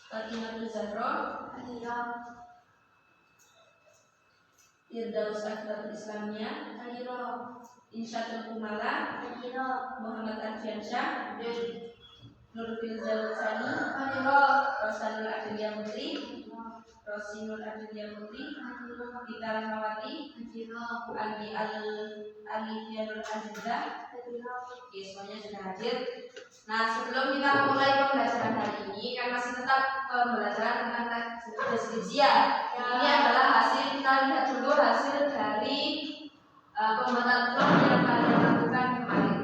Fatimah Zahra, Hadira, Firdaus Akbar Islamiyah, Hadira, Insyatul Kumala, Hadira, Muhammad Arfiansyah, Hadira, Nur Filzal Sani, Hadira, Rosanul Adelia Putri, Rosinul Adelia Putri, Gita Rahmawati, Andi Alifianul Azizah. Oke, semuanya sudah hadir. Nah, sebelum kita mulai pembelajaran hari ini, kan masih tetap pembelajaran tentang deskripsi ya. Ini adalah hasil, kita lihat dulu hasil dari pembuatan blog yang kalian lakukan kemarin.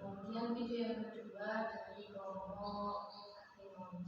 Kemudian video yang kedua dari Romo Atimon.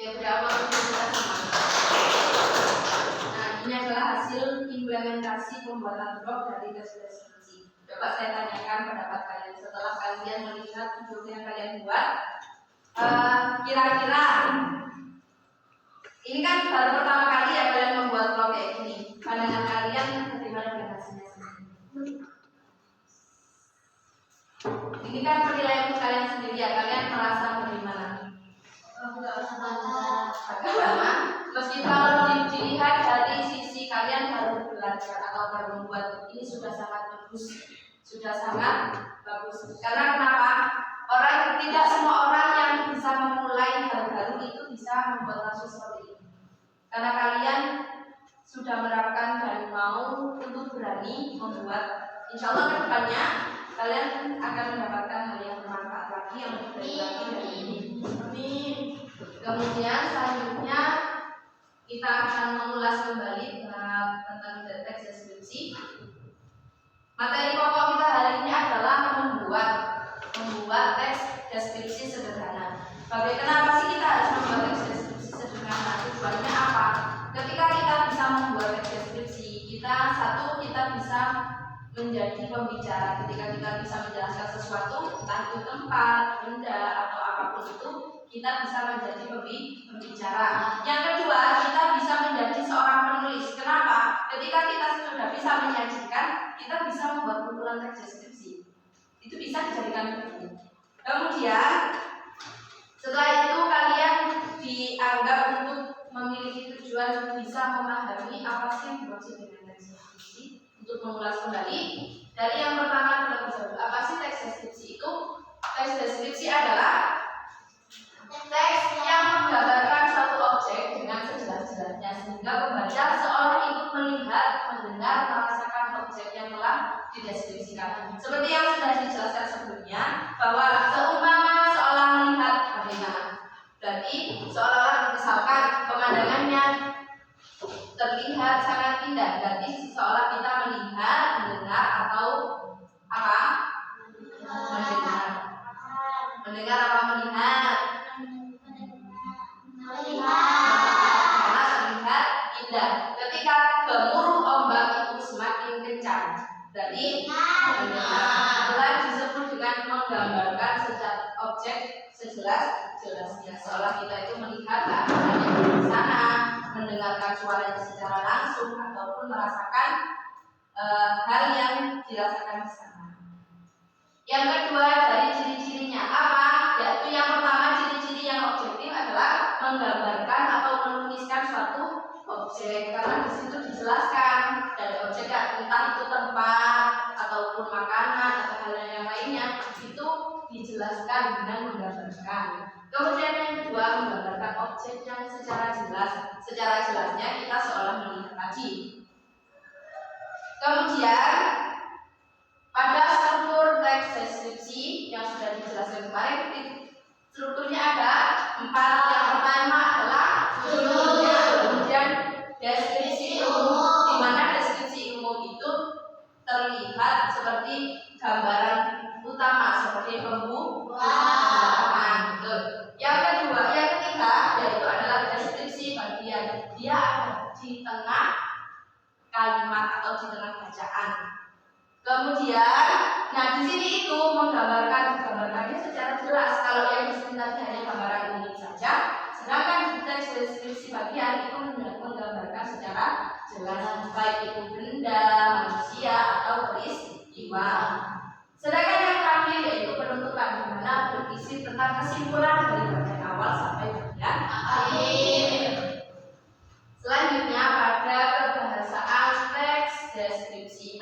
Oke, berawal kita semangat. Nah, ini adalah hasil implementasi pembuatan blog dari tes deskripsi. Coba saya tanyakan pendapat kalian setelah kalian melihat blog yang kalian buat. Kira-kira ini kan baru pertama kali ya kalian membuat blog kayak gini. Pandangan kalian bagaimana dengan hasilnya sendiri? Ini kan penilaian kalian sendiri ya. Kalian merasa bagaimana? Bagaimana? Meski kalau dilihat dari sisi kalian baru belajar atau baru membuat, ini sudah sangat bagus, Karena kenapa? Tidak semua orang yang bisa memulai hal baru itu bisa membuat langsung seperti ini. Karena kalian sudah menerapkan dan mau untuk berani membuat. Insya Allah kedepannya kalian akan mendapatkan hal yang bermanfaat lagi yang lebih baik lagi dari ini. Amin. Kemudian selanjutnya kita akan mengulas kembali tentang teks deskripsi. Materi pokok kita hari ini adalah membuat teks deskripsi sederhana. Kenapa sih kita harus membuat teks deskripsi sederhana? Tujuannya apa? Ketika kita bisa membuat teks deskripsi, kita bisa menjadi pembicara. Ketika kita bisa menjelaskan sesuatu, entah itu tempat, benda, atau apapun itu, kita bisa menjadi pembicara. Yang kedua, kita bisa menjadi seorang penulis. Kenapa? Ketika kita sudah bisa menyajikan, kita bisa membuat kumpulan teks deskripsi. Itu bisa dijadikan buku. Kemudian, setelah itu kalian dianggap untuk memiliki tujuan bisa memahami apa sih yang dimaksud dengan teks deskripsi. Untuk mengulas kembali, dari yang pertama kita bisa apa sih teks deskripsi itu? Teks deskripsi adalah teks yang menggambarkan suatu objek dengan sejelas-jelasnya sehingga pembaca seolah ikut melihat, mendengar, merasakan objek yang telah dideskripsikan. Seperti yang sudah dijelaskan sebelumnya, bahwa seumpama seolah melihat bagaimana. Berarti seolah misalkan pemandangannya terlihat sangat indah, berarti seolah kita melihat, mendengar atau apa? Mendengar apa melihat? Karena terlihat indah. Ketika gemuruh ombak itu semakin kencang, berarti itulah disebut dengan menggambarkan objek sejelas-jelasnya. Seolah kita itu melihat keadaan yang di sana, mendengarkan suaranya secara langsung ataupun merasakan hal yang dirasakan di sana. Yang kedua dari ciri-cirinya apa? Yaitu yang pertama ciri-ciri yang objektif adalah menggambarkan atau menuliskan suatu objek, karena di situ dijelaskan dari objek entah itu tempat ataupun makanan atau hal yang lainnya itu dijelaskan dengan menggambarkan. Kemudian yang kedua menggambarkan objek yang secara jelasnya kita seolah melihat tadi. Kemudian pada struktur teks deskripsi yang sudah dijelaskan kemarin, strukturnya ada 4. Yang pertama adalah judulnya, kemudian deskripsi umum, di mana deskripsi umum itu terlihat seperti gambaran utama seperti pembukaan. Yang ketiga yaitu adalah deskripsi bagian. Dia ada di tengah kalimat atau di tengah bacaan. Kemudian, di sini itu menggambarkannya secara jelas. Kalau yang di sini tadi hanya gambaran umum saja, sedangkan di teks deskripsi bagian itu menggambarkan secara jelas, baik itu benda, manusia atau peristiwa. Sedangkan yang terakhir yaitu penutupan, di mana berisi tentang kesimpulan dari bagian awal sampai bagian akhir. Selanjutnya pada kebahasaan teks deskripsi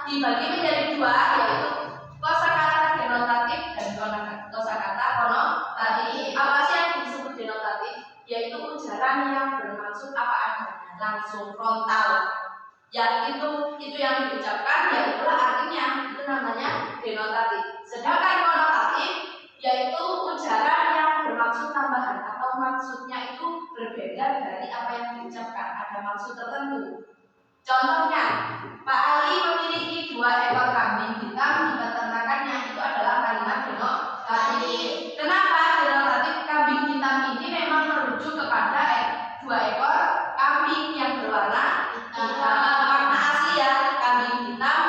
dibagi menjadi 2, yaitu kosakata denotatif dan kosakata konotatif. Apa sih yang disebut denotatif? Yaitu ujaran yang bermaksud apa adanya, langsung frontal. Ya itu yang diucapkan, yaitulah artinya, itu namanya denotatif. Sedangkan konotatif yaitu ujaran yang bermaksud tambahan atau maksudnya itu berbeda dari apa yang diucapkan, ada maksud tertentu. Contohnya, Pak Ali memiliki 2 ekor kambing hitam di peternakannya, itu adalah kalimat denotatif. Kenapa denotatif? Kambing hitam ini memang merujuk kepada 2 ekor kambing yang berwarna hitam. Warna asli ya, kambing hitam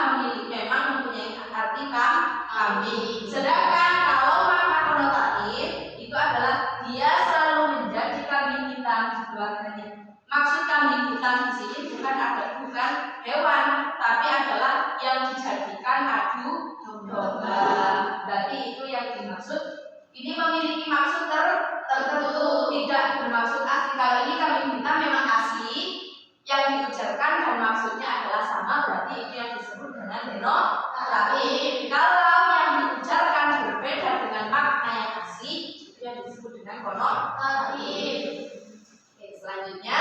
memang mempunyai arti kambing. Sedangkan kalau makna konotatif itu adalah dia selalu menjadi kambing hitam di keluarganya. Maksud kambing hitam di sini bukan hewan, tapi adalah yang dijadikan adu domba. Berarti itu yang dimaksud. Ini memiliki maksud tertentu, tidak bermaksud asli. Kalau ini kambing hitam memang asli, yang diucapkan dan maksudnya adalah sama, berarti itu yang disebut dengan denotatif. Kalau yang diucapkan berbeda dengan makna yang asli, itu yang disebut dengan konotatif. Selanjutnya,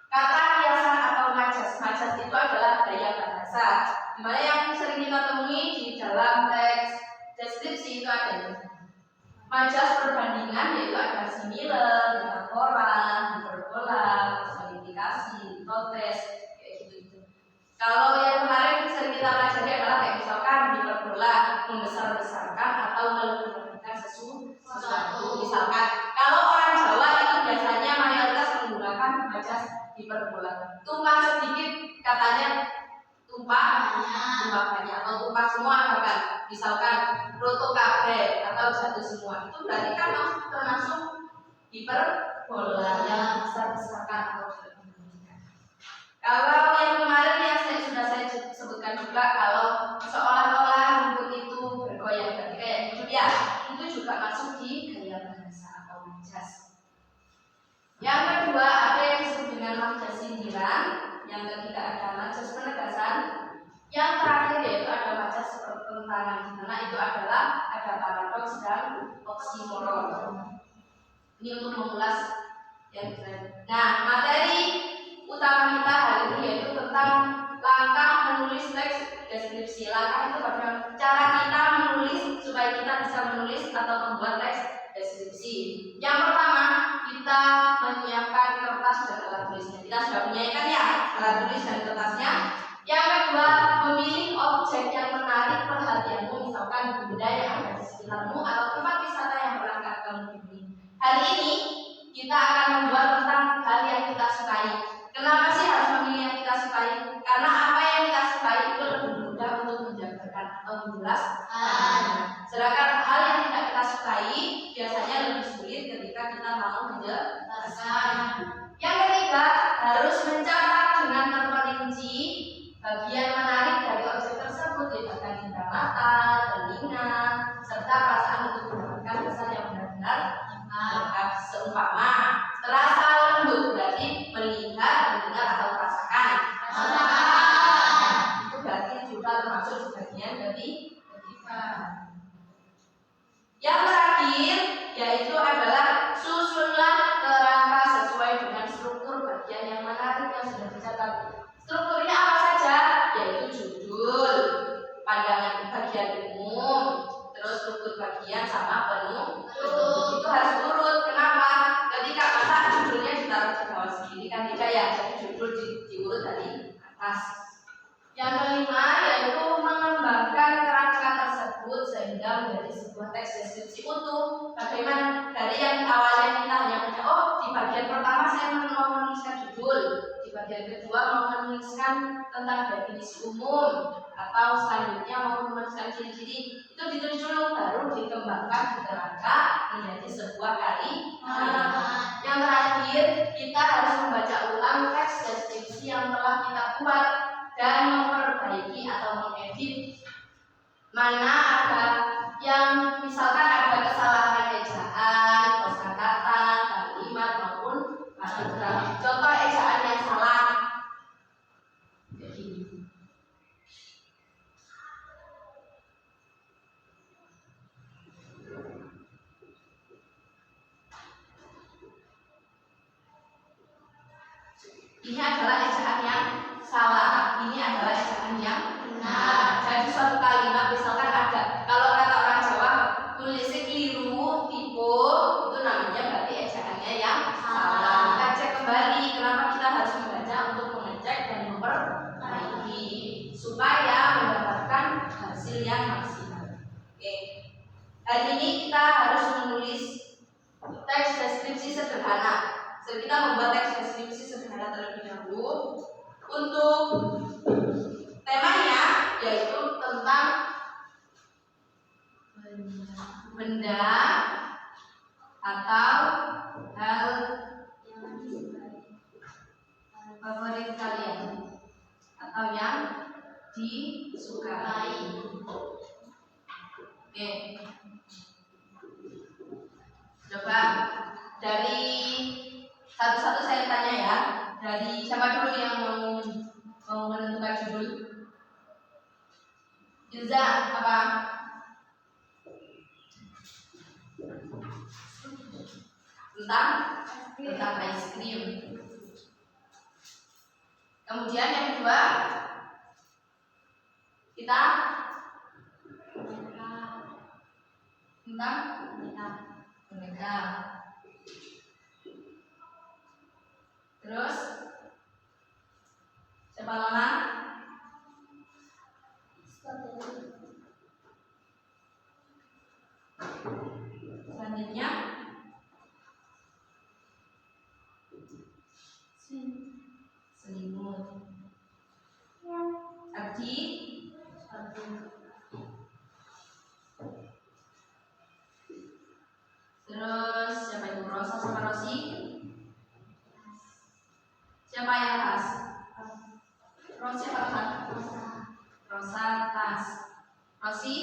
kata hiasan atau majas. Majas itu adalah gaya bahasa, dimana yang sering kita temui di dalam teks deskripsi itu ada. majas perbandingan yaitu ada similar, metafora, hiperbola, personifikasi, totes, kayak gitu. Kalau yang kemarin sering kita pelajari adalah kayak misalkan hiperbola, membesar-besarkan atau melebih-lebihkan sesuatu. Misalkan kalau orang Jawa itu biasanya mayoritas menggunakan majas hiperbola. Tumpah sedikit katanya tumpah banyak atau tumpah semua bahkan misalkan roto kabeh atau jatuh semua itu berarti kan termasuk hiperbola yang besar-besarkan atau dilebih-lebihkan. Kalau yang kemarin yang sudah saya sebutkan juga kalau seolah-olah rumput itu bergoyang berarti kayak gitu ya, itu juga masuk di gaya bahasa atau majas. Yang kedua ada yang disebut dengan majas sindiran, yang ketiga ada majas penegasan, yang terakhir yaitu ada majas pertentangan, di mana itu adalah ada paradoks dan oksimoron. Ini untuk mengulas yang keren. Nah, materi utama kita hari ini yaitu tentang langkah menulis teks deskripsi. Langkah itu bagaimana cara kita menulis supaya kita bisa menulis atau membuat teks deskripsi. Yang pertama, kita menyiapkan kertas dan alat tulisnya. Kita sudah menyiapkan ya alat tulis dan kertasnya. Yang kedua, memilih objek yang menarik perhatianmu, misalkan benda yang ada di sekitarmu atau tempat wisata yang pernah kamu kunjungi. Hari ini kita akan membuat tentang hal yang kita sukai. Kenapa sih harus memilih yang kita sukai? Karena apa yang kita sukai itu lebih mudah untuk menjabarkan atau menjelaskan. Sedangkan hal yang tidak kita sukai biasanya lebih sulit ketika kita mau menjelaskan. Yang ketiga, harus mencatat dengan terperinci bagian menarik dari objek tersebut, libatkan indera mata, telinga, serta perasaan untuk mendapatkan kesan yang benar-benar lengkap. Seumpama terasa lembut berarti melihat, mendengar atau merasakan. Itu berarti juga termasuk bagian dari ketiga. Yang terakhir yaitu adalah susunlah kerangka sesuai dengan struktur bagian yang menarik yang sudah dicatat. Strukturnya apa saja? Yaitu judul, pandangan bagian umum, terus struktur bagian sama penutup. Itu harus urut. Kenapa? Ketika masa judulnya ditaruh di bawah segini kan tidak ya, jadi judul diurut dari atas. Yang kelima yaitu mengembangkan kerangka tersebut sehingga menjadi sebuah teks deskripsi utuh. Bagaimana dari yang awalnya kita hanya punya di bagian pertama saya mau menuliskan judul, di bagian kedua mau menuliskan tentang definisi umum, atau selanjutnya mau menuliskan ciri-ciri, itu ditulis dulu baru dikembangkan di kerangka menjadi sebuah kalimat. Yang terakhir kita harus membaca ulang teks deskripsi yang telah kita buat dan memperbaiki atau mengedit mana ada yang misalkan ada kesalahan ejaan, kosakata, kalimat maupun paragraf. Contoh ejaan yang salah. Ini adalah ejaan yang salah, ini adalah ejaan yang benar. Jadi suatu kalimat misalkan ada, kalau kata orang Jawa tulisnya keliru, tipu, itu namanya berarti ejaannya yang salah. Kita cek kembali, kenapa kita harus membaca untuk mengecek dan memperbaiki supaya mendapatkan hasil yang maksimal. Oke. Hari ini kita harus menulis teks deskripsi sederhana. Jadi kita membuat teks deskripsi sederhana terlebih dahulu. Untuk temanya yaitu tentang benda atau hal favorit kalian atau yang disukai. Oke. Coba dari satu-satu saya tanya ya. Dari siapa dulu yang mau menentukan judul? Ilza, apa? Tentang ice cream. Kemudian yang kedua, kita Bintang? Boneka. Terus siapa Lona? Selanjutnya selimut. Ardi? Terus siapa itu? Rosa sama Rosi? Siapa yang tas? Rosi apa tas? Rosa tas. Rosi?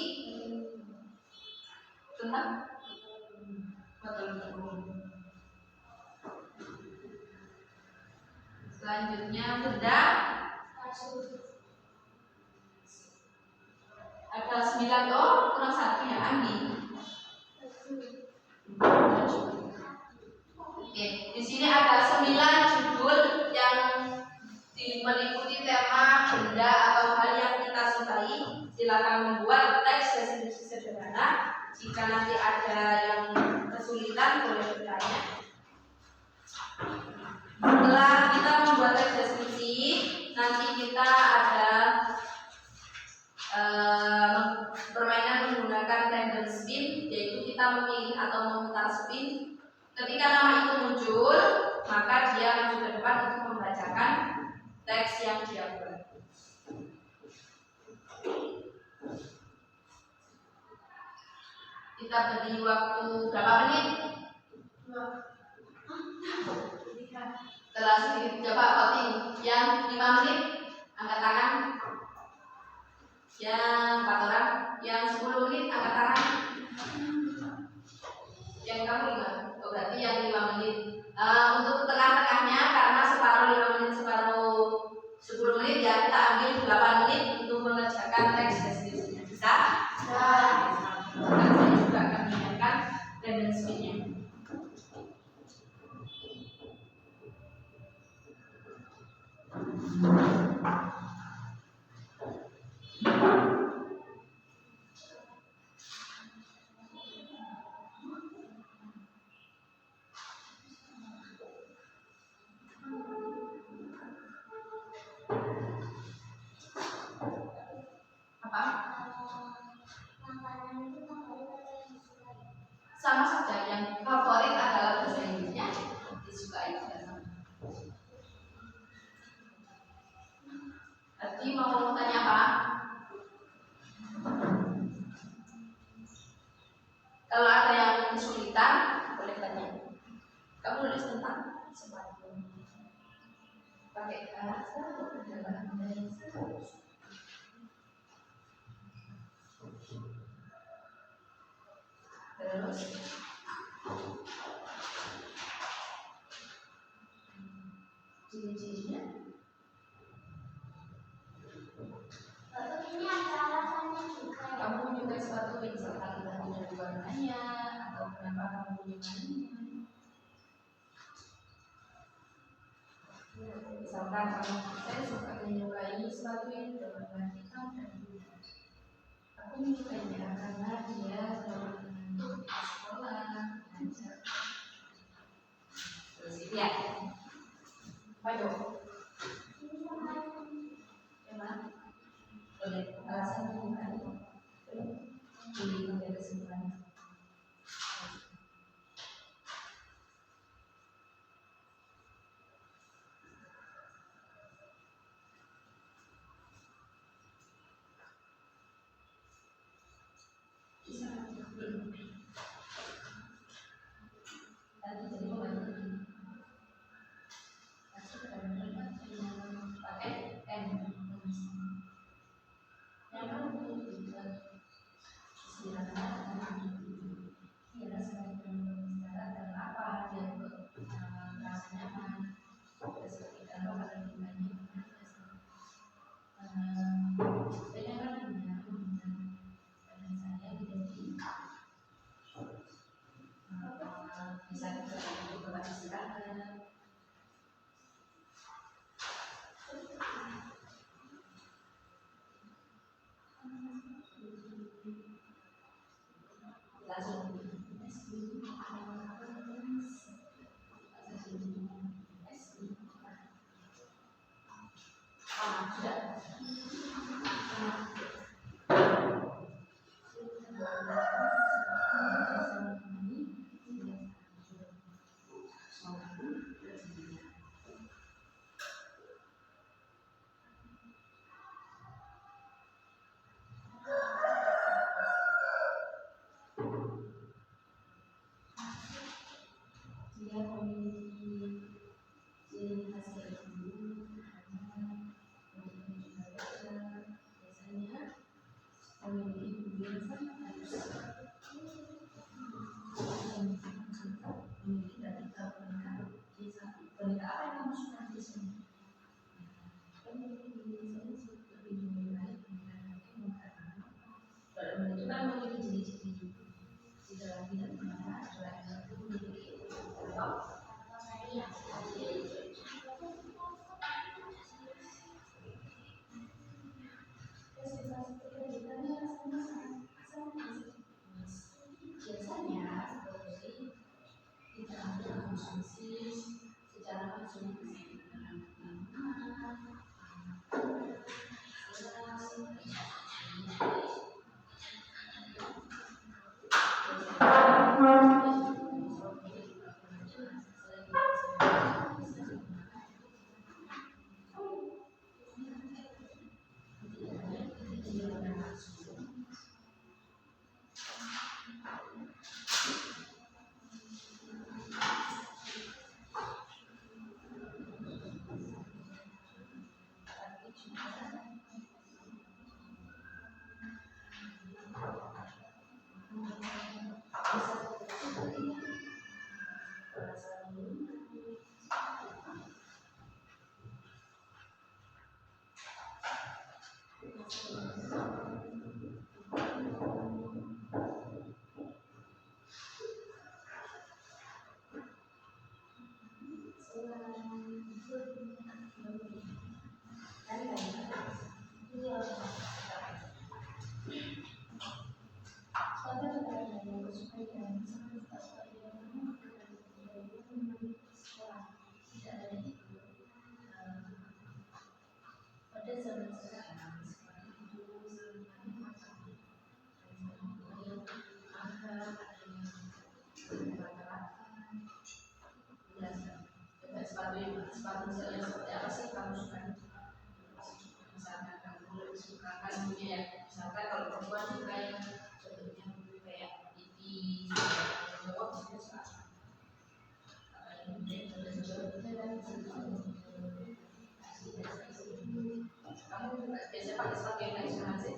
Betul? Betul. Selanjutnya benda. Ada 9 kurang 1 ya, Andi. Oke, di sini ada 9 judul yang meliputi tema benda atau hal yang kita sukai. Silakan membuat teks deskripsi sederhana. Jika nanti ada yang kesulitan boleh bertanya. Setelah kita membuat teks deskripsi, nanti kita ada permainan menggunakan random spin, yaitu kita memilih atau memutar spin. Ketika nama itu muncul, maka dia maju ke depan untuk membacakan teks yang dia buat. Kita beri waktu berapa menit? Setelah sedikit coba voting. Yang 5 menit angkat tangan. Yang 4 orang. Yang 10 menit angkat tangan. Yang kamu 5. Oh, berarti yang 5 menit. Untuk tengah-tengahnya karena separuh 5 menit, separuh 10 menit ya, kita ambil 8 menit untuk mengerjakan teks deskripsinya. Bisa? Saya juga akan mengingatkan random spin-nya. Sama saja, yang favorit adalah bahasa Inggrisnya, disukai juga sama. Tadi mau tanya apa? Kalau ada yang kesulitan, boleh tanya. Kamu nulis tentang sepatu. Pakai bahasa atau perjalanan dari terus ciri-cirinya. Ini acara tanya juga. Kamu menyukai sepatu misalkan dari warnanya atau kenapa kamu menyukainya. Misalkan saya suka menyukai sepatu ini berwarna hitam dan biru. Aku menyukainya karena dia selalu menemani sekolah, belajar. Terus ya, apa dong? Emang boleh alasan menyukai ini pada kesimpulan. Tadi jadi pembantu masuk ke dalam pakai M yang kamu juga istirahat ya selain istirahat dan apa yang merasa nyaman seperti kalau ada dimana saya kan punya dan saya jadi bisa juga untuk istirahat. Langsung Dia memiliki ciri khas yaitu hanya memiliki baca, biasanya memiliki budi yang sangat halus, memiliki radikal peningkat. Peningkat apa yang kamu suka di sini? Memiliki budi yang sangat lebih baik kalau itu kan memiliki ciri-ciri di dalam bidang mana selain itu memiliki biasanya produksi tidak ada konsumsi secara langsung pada zaman sekarang seperti itu sepatu misalnya seperti apa sih kamu suka? Misalkan kamu lebih suka kan punya ya, misalkan kalau perempuan suka yang contohnya kayak ini cowok juga suka kamu biasanya pakai sepatu yang kayak gimana sih?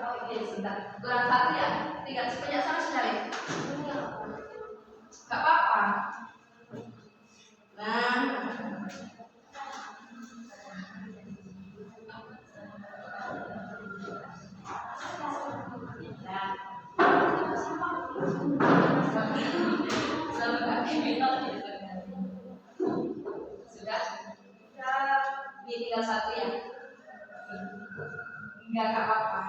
Oke, sebentar. Kurang satu ya? Tiga punya sama sudah ya? Gak apa-apa. Nah, sudah. Ini tinggal satu ya? Enggak apa-apa.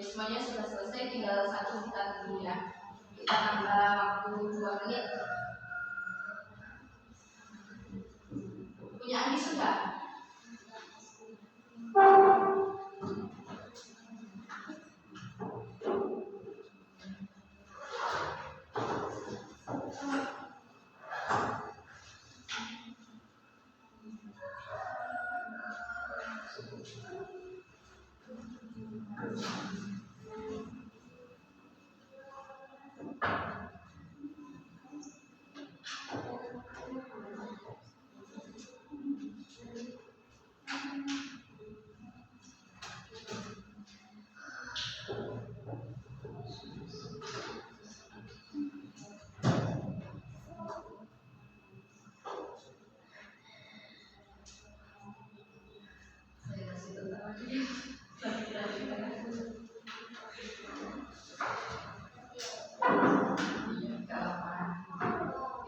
Semuanya sudah selesai, tinggal satu kita dulu ya. Kita tambah waktu 2 menit. Punya Andi sudah?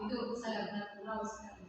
Itu sangat natural sekali.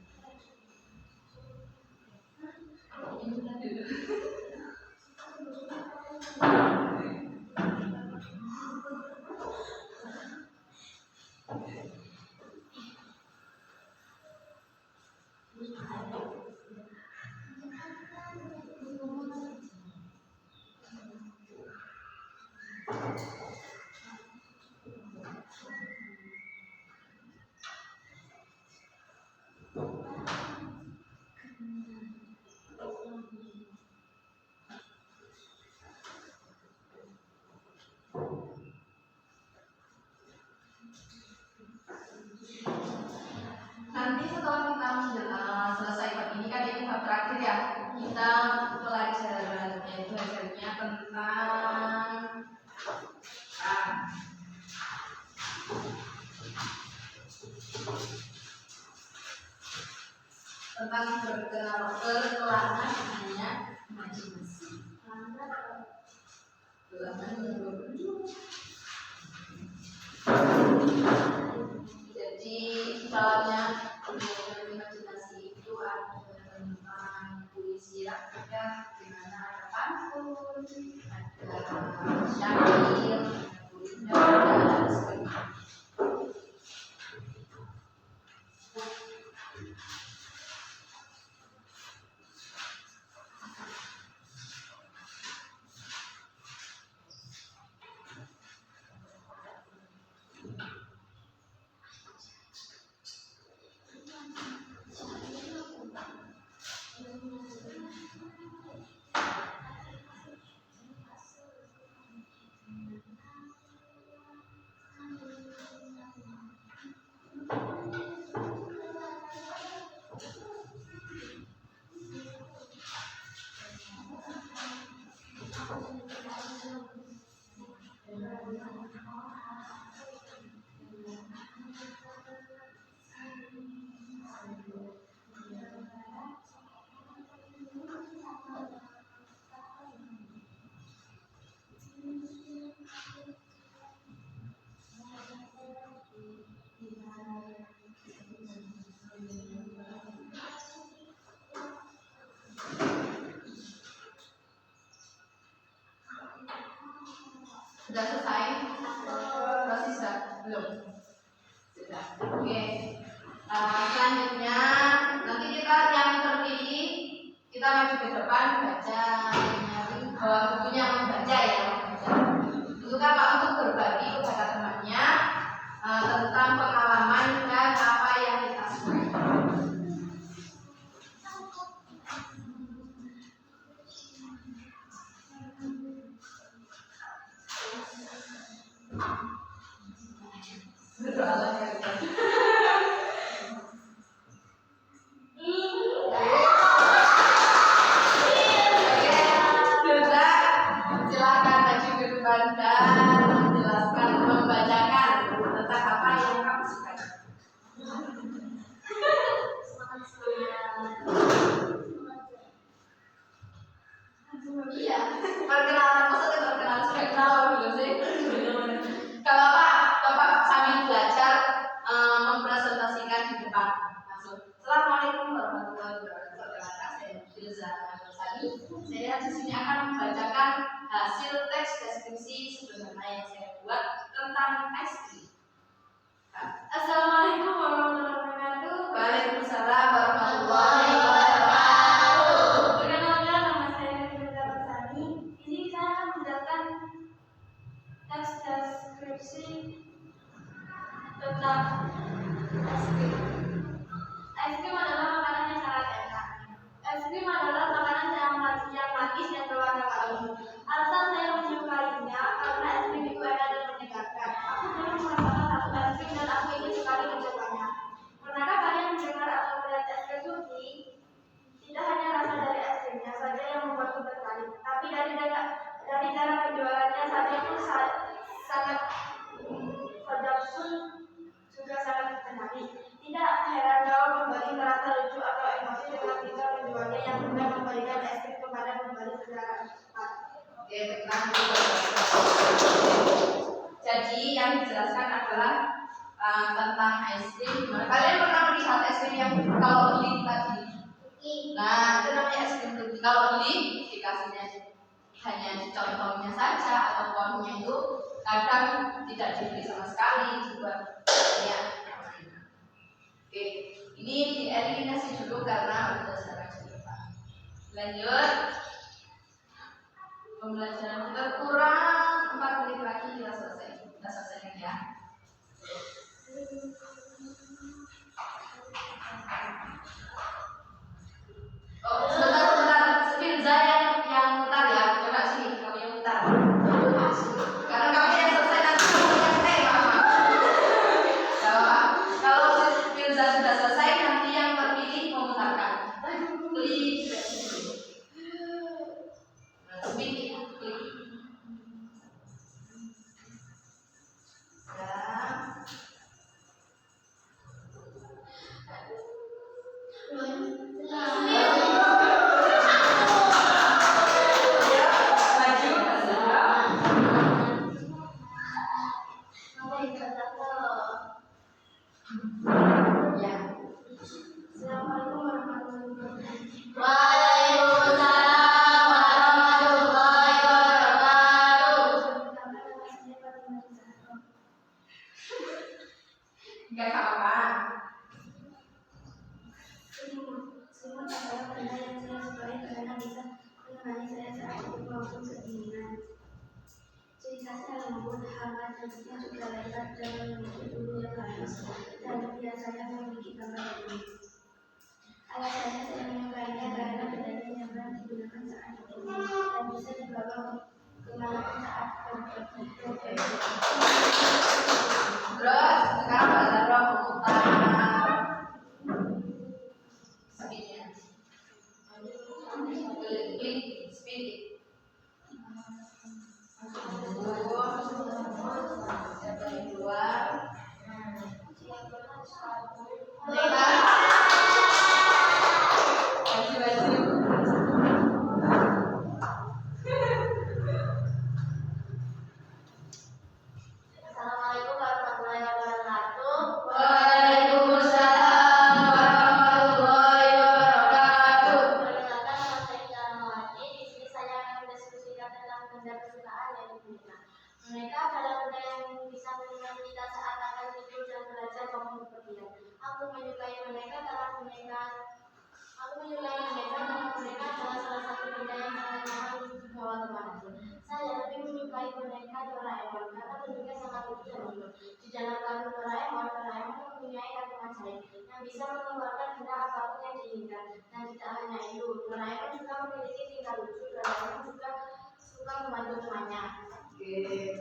Nanti setelah kita selesai bab ini kan itu bab terakhir ya, kita pelajarannya itu belajarnya tentang perkelahan namanya imajinasi. Jadi dalamnya imajinasi itu ada tentang puisi rakyat, di mana ada pantun, ada syair, dan sebagainya. Sudah selesai? Masih sudah? Belum? Sudah. Oke. Selanjutnya nanti kita yang terpilih kita maju ke depan baca, bawa bukunya membaca ya, membaca. Itu kan Pak untuk berbagi kepada temannya tentang pengalaman dan apa yang kita suka. Berdoalah ya. Silakan maju ke depan dan menjelaskan, membacakan tentang apa yang kamu suka. Iya, perkenalan, maksudnya perkenalan sudah kenal belum sih? Kalau Bapak sambil belajar mempresentasikan di depan langsung. Assalamualaikum warahmatullahi wabarakatuh. Perkenalkan saya Firza Sani. Saya di sini akan membacakan hasil teks deskripsi sederhana yang saya buat tentang es krim. Assalamualaikum warahmatullahi wabarakatuh. Waalaikumsalam warahmatullahi wabarakatuh. Perkenalkan, nama saya Firza Sani. Di sini saya akan menjelaskan teks deskripsi tentang es krim. Es krim adalah makanan yang sangat enak. Es krim adalah makanan yang manis dan berwarna-warni. Alasan saya menyukainya karena es krim itu enak dan menyegarkan. Aku dulu merasakan satu es krim dan aku ingin sekali mencobanya. Pernahkah kalian mendengar atau melihat es krim Turki? Tidak hanya rasa dari es krimnya saja yang membuatku tertarik, tapi dari cara penjualannya saja pun sangat sedap pun juga sangat menarik. Tidak heran kalau pembeli merasa lucu atau emosi dengan tingkah penjualnya yang mudah memberikan es krim kepada pembeli secara cepat. Oke, tenang. Jadi yang dijelaskan adalah tentang es krim. Gimana? Kalian pernah melihat es krim yang kalau beli tadi? Nah, itu namanya es krim Turki. Kalau beli dikasihnya hanya contohnya saja atau uangnya itu kadang tidak dibeli sama sekali juga. Ya. Oke, ini dieliminasi dulu karena udah sangat cepat. Lanjut. Pembelajaran kita kurang 4 menit lagi kita selesai. Kita selesaikan ya. Oh, sebentar. Firza yang mutar ya. Coba sini, kamu yang mutar. Karena kamu yang selesai nanti kamu yang maaf. Kalau Firza sudah selesai, nanti yang terpilih memutarkan. Klik. Klik. Assalamualaikum warahmatullahi wabarakatuh. Waalaikumsalam warahmatullahi wabarakatuh. Enggak apa-apa. Semua adalah benda yang saya sukai karena bisa menemani saya saat hidup maupun kedinginan. Ciri khasnya lembut, hangat, bentuknya juga lebar dan memiliki bulu yang halus dan biasanya memiliki gambar biru. Alasannya saya menyukainya karena bedanya nyaman digunakan saat dingin dan bisa dibawa kemanapun saat berpergian. Terus sekarang bahasa roh memutar speednya. Klik speed. Siapa yang keluar? Assalamualaikum warahmatullahi wabarakatuh. Waalaikumsalam warahmatullahi wabarakatuh. Perkenalkan, nama saya Darmawati. Di sini saya akan mendiskusikan tentang benda kesukaan yaitu boneka. Boneka adalah benda yang bisa menemani kita saat akan tidur dan belajar maupun bepergian. Aku menyukai boneka karena boneka adalah salah satu benda yang sangat nyaman untuk dibawa kemanapun. Saya lebih menyukai boneka Doraemon karena bentuknya sangat lucu dan lucu. Di dalam kartun Doraemon mempunyai kartu ajaib yang bisa mengeluarkan benda apapun yang diinginkan. Dan tidak hanya itu, Doraemon juga memiliki tingkah lucu. Doraemon juga suka membantu temannya. Oke.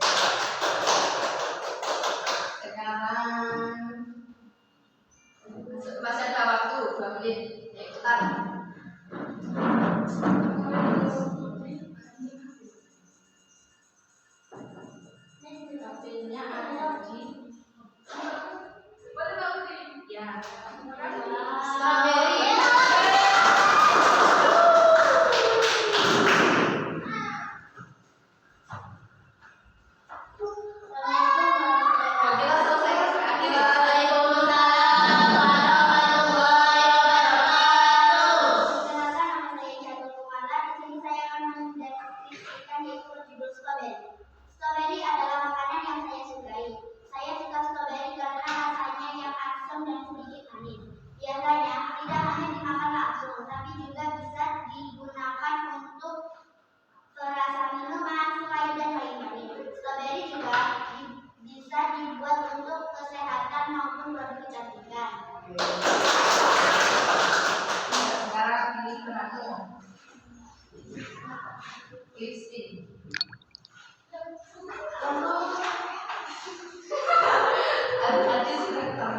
Spillnya ada di ya. Strawberry. Kita selesai terakhir. Waalaikumsalam warahmatullahi wabarakatuh. Perkenalkan, nama saya Catur Kumala. Di sini saya akan mendeskripsikan yaitu berjudul strawberry. Strawberry adalah makanan yang saya sukai. Saya suka strawberry karena rasanya yang asam dan sedikit manis. Biasanya tidak hanya dimakan langsung, tapi juga bisa digunakan untuk perasa minuman, selai dan lain-lain. Strawberry juga bisa dibuat untuk kesehatan maupun produk kecantikan. Sekarang pilih penatu. Lipstick. Adik sudah tahu.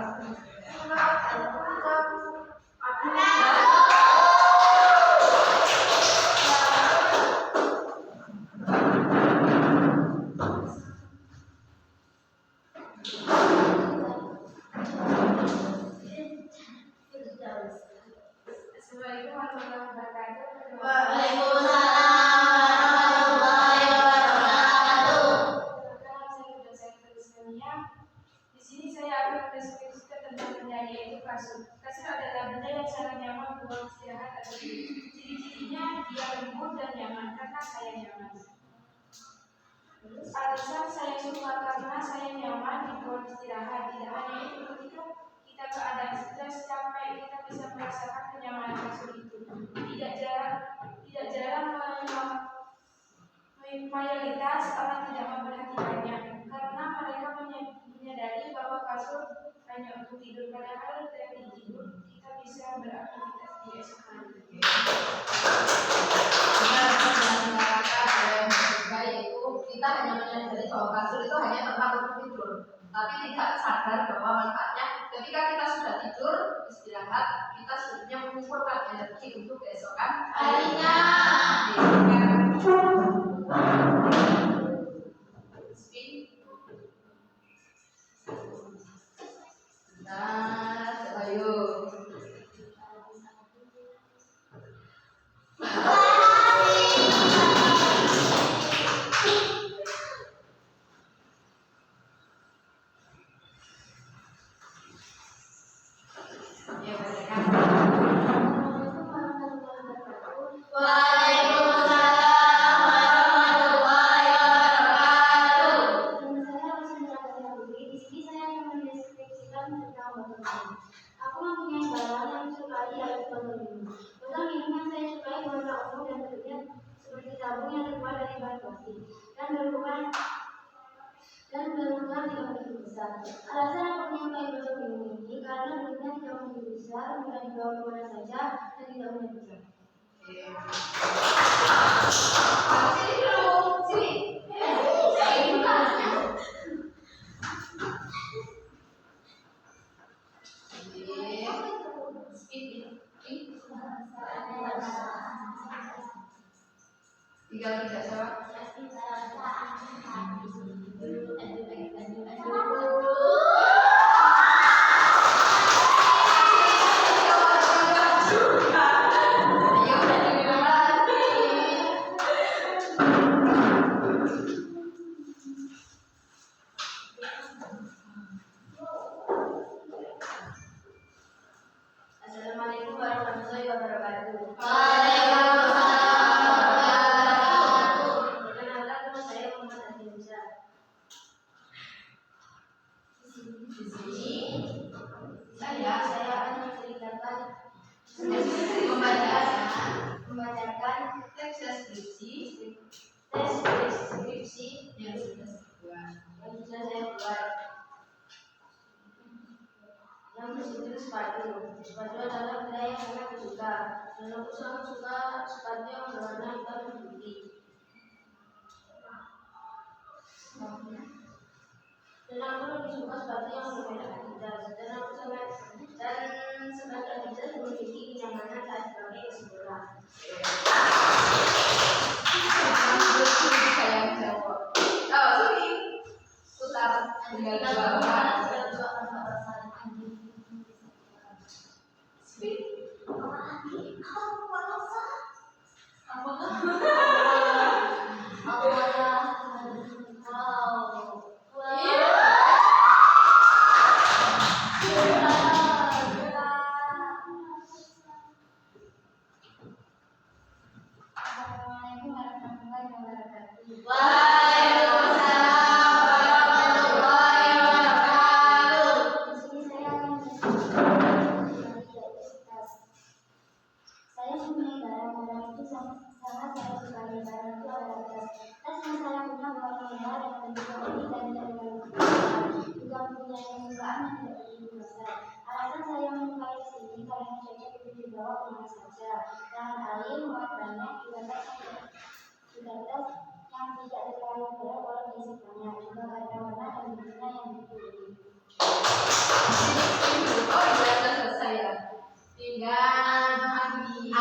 Assalamualaikum warahmatullahi wabarakatuh. Waalaikumsalam warahmatullahi wabarakatuh. Di sini saya akan mendeskripsikan tentang benda yaitu kasur. Kasur adalah benda yang sangat nyaman buat istirahat atau tidur. Ciri-cirinya dia lembut dan nyaman karena saya nyaman. Alasan saya suka karena saya nyaman dibuat istirahat. Tidak hanya itu, ketika kita keadaan stres capek, kita bisa merasakan kenyamanan kasur itu. Tidak jarang mayoritas orang tidak memperhatikannya karena mereka menyadari bahwa kasur hanya untuk tidur. Padahal dari tidur kita bisa beraktivitas di esok hari. Kita hanya menyadari bahwa kasur itu hanya tempat untuk tidur, tapi tidak sadar bahwa manfaatnya ketika kita sudah tidur istirahat, kita sebenarnya mengumpulkan energi untuk keesokan Harinya. Spin. Nah, ayo. Waalaikumsalam warahmatullahi wabarakatuh. Saya Rosinda Gazawi. Di sini saya akan mendeskripsikan tentang botol minum. Aku mempunyai barang yang disukai yaitu botol minum. Botol minum yang saya sukai warna ungu dan bentuknya seperti tabung yang terbuat dari bahan plastik dan berukuran tidak begitu besar. Alasan aku menyukai botol minum ini karena bentuknya tidak begitu besar, mudah dibawa kemana saja dan tidak mudah besar. Sini dulu, sini. Tinggal tidak jawab. Assalamualaikum warahmatullahi wabarakatuh. Waalaikumsalam warahmatullahi wabarakatuh. Perkenalkan, nama saya Muhammad Adinza. Di sini saya Saya akan menceritakan membacakan teks deskripsi tes deskripsi yang sudah saya buat. yang sudah saya buat. Yang berjudul sepatu. Sepatu adalah benda yang sangat kusuka. Dan aku sangat suka sepatu yang berwarna hitam dan putih. Dan aku lebih suka sepatu yang bermerek Adidas. Dan sepatu Adidas memiliki kenyamanan saat dipakai ke sekolah. Saya jawab. Oh, sini. Putar. Tinggal dua orang. Saya mempunyai barang-barang itu sangat saya sukai. Barang itu adalah tas. Tas yang saya punya berwarna merah dan bentuk unik dan tidak terlalu besar. Juga mempunyai kesukaan yang tidak begitu besar. Alasan saya menyukai tas ini karena cocok untuk dibawa kemana saja. Tahan air, muat banyak, juga tas yang tidak terlalu berat walau diisi banyak. Juga karena warna dan bentuknya yang begitu unik. Oh iya, sudah selesai ya. Tinggal Andi.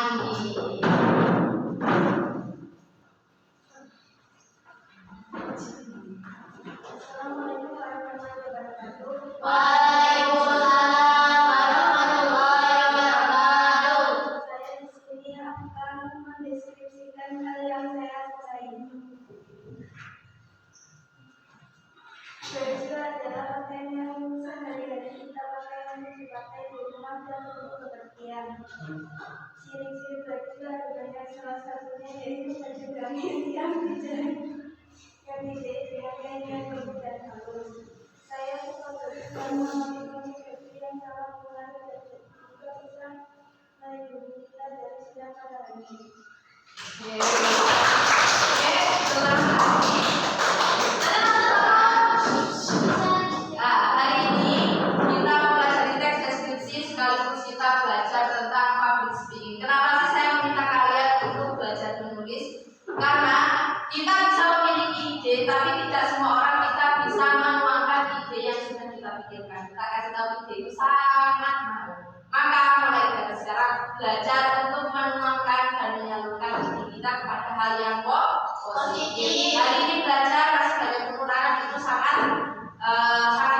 Assalamualaikum warahmatullahi wabarakatuh. Waalaikumsalam warahmatullahi wabarakatuh. Saya di sini akan mendeskripsikan hal yang saya sukai. Baju adalah pakaian yang sehari-hari kita pakai untuk dipakai di rumah dan untuk bepergian. Ciri-ciri baju ada banyak, salah satunya yaitu baju gamis yang dijahit dengan kain yang lembut dan halus. Saya suka baju dan mengambil baju yang sangat menarik dan juga bisa melindungi kita dari sinar matahari. Hari ini kita mempelajari teks deskripsi sekaligus kita belajar tentang public speaking. Kenapa sih saya meminta kalian untuk belajar menulis? Karena kita bisa memiliki ide, tapi tidak semua orang kita bisa menuangkan ide yang sudah kita pikirkan. Kita kasih tahu ide itu sangat mahal. Maka mulai dari sekarang belajar untuk menuangkan dan menyalurkan ide kita kepada hal yang positif. Hari ini belajar masih banyak kekurangan, itu sangat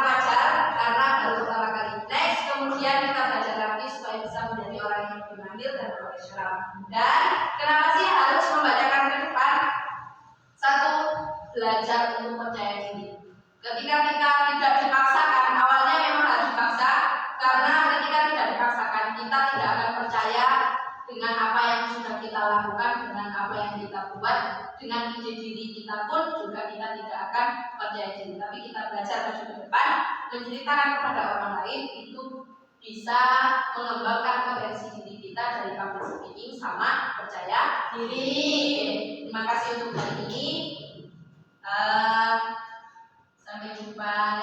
wajar karena baru pertama kali. Next, kemudian kita belajar lagi supaya bisa menjadi orang yang lebih mandiri dan profesional. Dan kenapa sih harus membacakan ke depan? Satu, belajar untuk percaya diri. Ketika kita tidak dipaksakan, awalnya memang harus dipaksa, karena ketika tidak dipaksakan kita tidak akan percaya dengan apa yang sudah kita lakukan, dengan apa yang kita buat, dengan ide diri kita pun juga kita tidak akan percaya diri. Tapi kita belajar maju ke depan, menceritakan kepada orang lain, itu bisa mengembangkan potensi diri kita dari public speaking sama percaya diri. Terima kasih untuk hari ini. Sampai jumpa